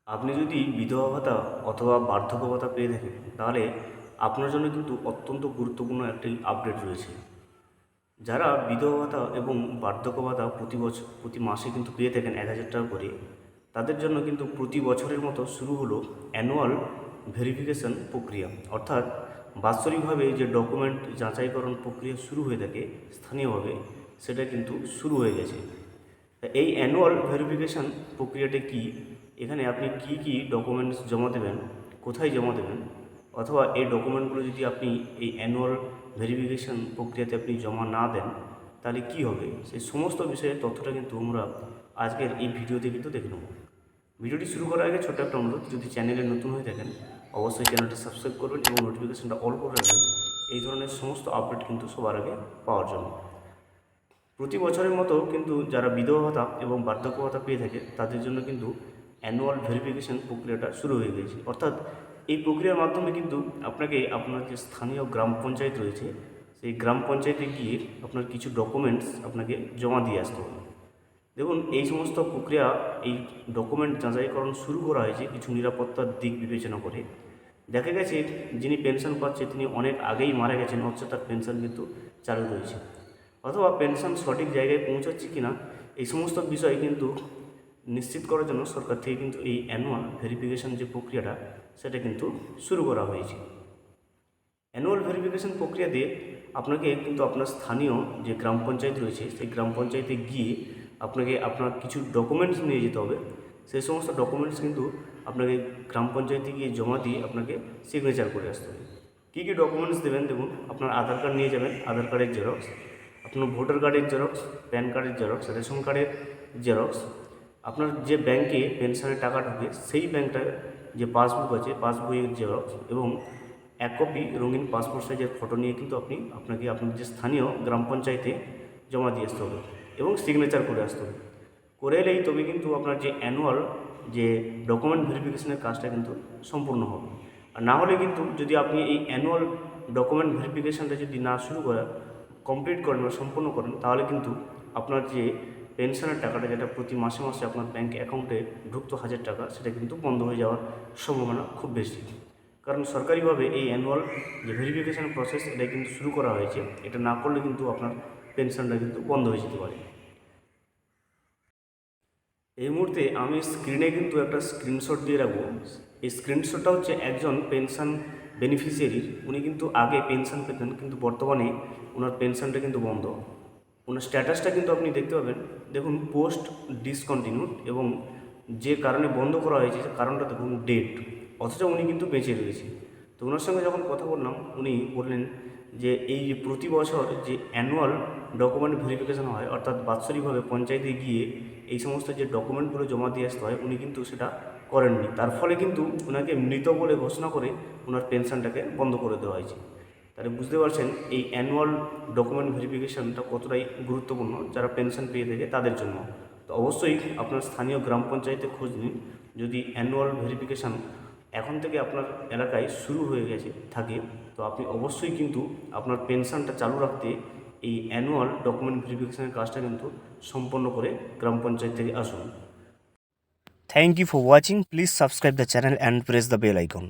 আপনি যদি বিধবা ভাতা অথবা বার্ধক্য ভাতা পেয়ে থাকেন তাহলে আপনার জন্য কিন্তু অত্যন্ত গুরুত্বপূর্ণ একটি আপডেট রয়েছে। যারা বিধবা ভাতা এবং বার্ধক্য ভাতা প্রতি বছর প্রতি মাসে কিন্তু পেয়ে থাকেন 1,000 টাকা করে, তাদের জন্য কিন্তু প্রতি বছরের মতো শুরু হলো অ্যানুয়াল ভেরিফিকেশন প্রক্রিয়া। অর্থাৎ বাৎসরিকভাবে যে ডকুমেন্ট যাচাইকরণ প্রক্রিয়া শুরু হয়ে থাকে স্থানীয়ভাবে, সেটা কিন্তু শুরু হয়ে গেছে। এই অ্যানুয়াল ভেরিফিকেশান প্রক্রিয়াটা কি, এখানে আপনি কি কি ডকুমেন্টস জমা দেবেন, কোথায় জমা দেবেন, অথবা এই ডকুমেন্টগুলো যদি আপনি এই অ্যানুয়াল ভেরিফিকেশান প্রক্রিয়াতে আপনি জমা না দেন তাহলে কি হবে, সেই সমস্ত বিষয়ের তথ্যটা কিন্তু আমরা আজকের এই ভিডিওতে কিন্তু দেখে নেব। ভিডিওটি শুরু করার আগে ছোট্ট একটা অনুরোধ, যদি চ্যানেলে নতুন হয়ে থাকেন অবশ্যই চ্যানেলটি সাবস্ক্রাইব করবেন এবং নোটিফিকেশানটা অল করে রাখবেন এই ধরনের সমস্ত আপডেট কিন্তু সবার আগে পাওয়ার জন্য। প্রতি বছরের মতো কিন্তু যারা বিধবা ভাতা এবং বার্ধক্য ভাতা পেয়ে থাকে তাদের জন্য কিন্তু অ্যানুয়াল ভেরিফিকেশন প্রক্রিয়াটা শুরু হয়ে গেছে। অর্থাৎ এই প্রক্রিয়ার মাধ্যমে কিন্তু আপনাকে আপনার যে স্থানীয় গ্রাম পঞ্চায়েত রয়েছে সেই গ্রাম পঞ্চায়েতে গিয়ে আপনার কিছু ডকুমেন্টস আপনাকে জমা দিয়ে আসতে হবে। দেখুন, এই সমস্ত প্রক্রিয়া, এই ডকুমেন্ট যাচাইকরণ শুরু করা হয়েছে কিছু নিরাপত্তার দিক বিবেচনা করে। দেখা গেছে যিনি পেনশন পাচ্ছে তিনি অনেক আগেই মারা গেছেন, অথচ তার পেনশন কিন্তু চালু রয়েছে, অথবা পেনশন সঠিক জায়গায় পৌঁছাচ্ছে কিনা এই সমস্ত বিষয় কিন্তু নিশ্চিত করার জন্য সরকার থেকে কিন্তু এই অ্যানুয়াল ভেরিফিকেশান যে প্রক্রিয়াটা সেটা কিন্তু শুরু করা হয়েছে। অ্যানুয়াল ভেরিফিকেশান প্রক্রিয়া দিয়ে আপনাকে কিন্তু আপনার স্থানীয় যে গ্রাম পঞ্চায়েত রয়েছে সেই গ্রাম পঞ্চায়েতে গিয়ে আপনাকে আপনার কিছু ডকুমেন্টস নিয়ে যেতে হবে। সেই সমস্ত ডকুমেন্টস কিন্তু আপনাকে গ্রাম পঞ্চায়েতে গিয়ে জমা দিয়ে আপনাকে সিগনেচার করে আসতে হবে। কী কী ডকুমেন্টস দেবেন, দেখুন, আপনার আধার কার্ড নিয়ে যাবেন, আধার কার্ডের জেরক্স, আপনার ভোটার কার্ডের জেরক্স, প্যান কার্ডের জেরক্স, রেশন কার্ডের জেরক্স, আপনার যে ব্যাংকে পেনশনের টাকা ঢোকে সেই ব্যাংকটার যে পাসবুক আছে পাসবইয়ের জেরক্স, এবং 1 কপি রঙিন পাসপোর্ট সাইজের ফটো নিয়ে কিন্তু আপনাকে আপনার যে স্থানীয় গ্রাম পঞ্চায়েতে জমা দিয়ে আসতে হবে এবং সিগনেচার করে আসতে হবে। করে এলেই তবে কিন্তু আপনার যে অ্যানুয়াল যে ডকুমেন্ট ভেরিফিকেশনের কাজটা কিন্তু সম্পূর্ণ হবে। আর না হলে কিন্তু যদি আপনি এই অ্যানুয়াল ডকুমেন্ট ভেরিফিকেশানটা যদি না শুরু কমপ্লিট করেন বা সম্পূর্ণ করেন তাহলে কিন্তু আপনার যে পেনশনের টাকাটা, যেটা প্রতি মাসে মাসে আপনার ব্যাঙ্ক অ্যাকাউন্টে ঢুকতো 1,000 টাকা, সেটা কিন্তু বন্ধ হয়ে যাওয়ার সম্ভাবনা খুব বেশি। কারণ সরকারিভাবে এই অ্যানুয়াল যে ভেরিফিকেশান প্রসেস এটা কিন্তু শুরু করা হয়েছে, এটা না করলে কিন্তু আপনার পেনশনটা কিন্তু বন্ধ হয়ে যেতে পারে। এই মুহূর্তে আমি স্ক্রিনে কিন্তু একটা স্ক্রিনশট দিয়ে রাখবো। এই স্ক্রিনশটটা হচ্ছে একজন পেনশন বেনিফিশিয়ারির। উনি কিন্তু আগে পেনশন পেতেন, কিন্তু বর্তমানে ওনার পেনশনটা কিন্তু বন্ধ। ওনার স্ট্যাটাসটা কিন্তু আপনি দেখতে পাবেন, দেখুন, পোস্ট ডিসকন্টিনিউড, এবং যে কারণে বন্ধ করা হয়েছে সে কারণটা দেখুন ডেট, অথচ উনি কিন্তু বেঁচে রয়েছে। তো ওনার সঙ্গে যখন কথা বললাম উনি বললেন যে এই যে প্রতি বছর যে অ্যানুয়াল ডকুমেন্ট ভেরিফিকেশন হয়, অর্থাৎ বাৎসরিকভাবে পঞ্চায়েতে গিয়ে এই সমস্ত যে ডকুমেন্টগুলো জমা দিয়ে আসতে হয়, উনি কিন্তু সেটা করেননি। তার ফলে কিন্তু ওনাকে মৃত বলে ঘোষণা করে ওনার পেনশনটাকে বন্ধ করে দেওয়া হয়েছে। তাহলে বুঝতে পারছেন এই অ্যানুয়াল ডকুমেন্ট ভেরিফিকেশানটা কতটাই গুরুত্বপূর্ণ যারা পেনশন পেয়ে থাকে তাদের জন্য। তো অবশ্যই আপনার স্থানীয় গ্রাম পঞ্চায়েতে খোঁজ নিন, যদি অ্যানুয়াল ভেরিফিকেশান এখন থেকে আপনার এলাকায় শুরু হয়ে গেছে থাকে, তো আপনি অবশ্যই কিন্তু আপনার পেনশনটা চালু রাখতে এই অ্যানুয়াল ডকুমেন্ট ভেরিফিকেশানের কাজটা কিন্তু সম্পন্ন করে গ্রাম পঞ্চায়েত থেকে আসুন। Thank you for watching. Please subscribe the channel and press the bell icon.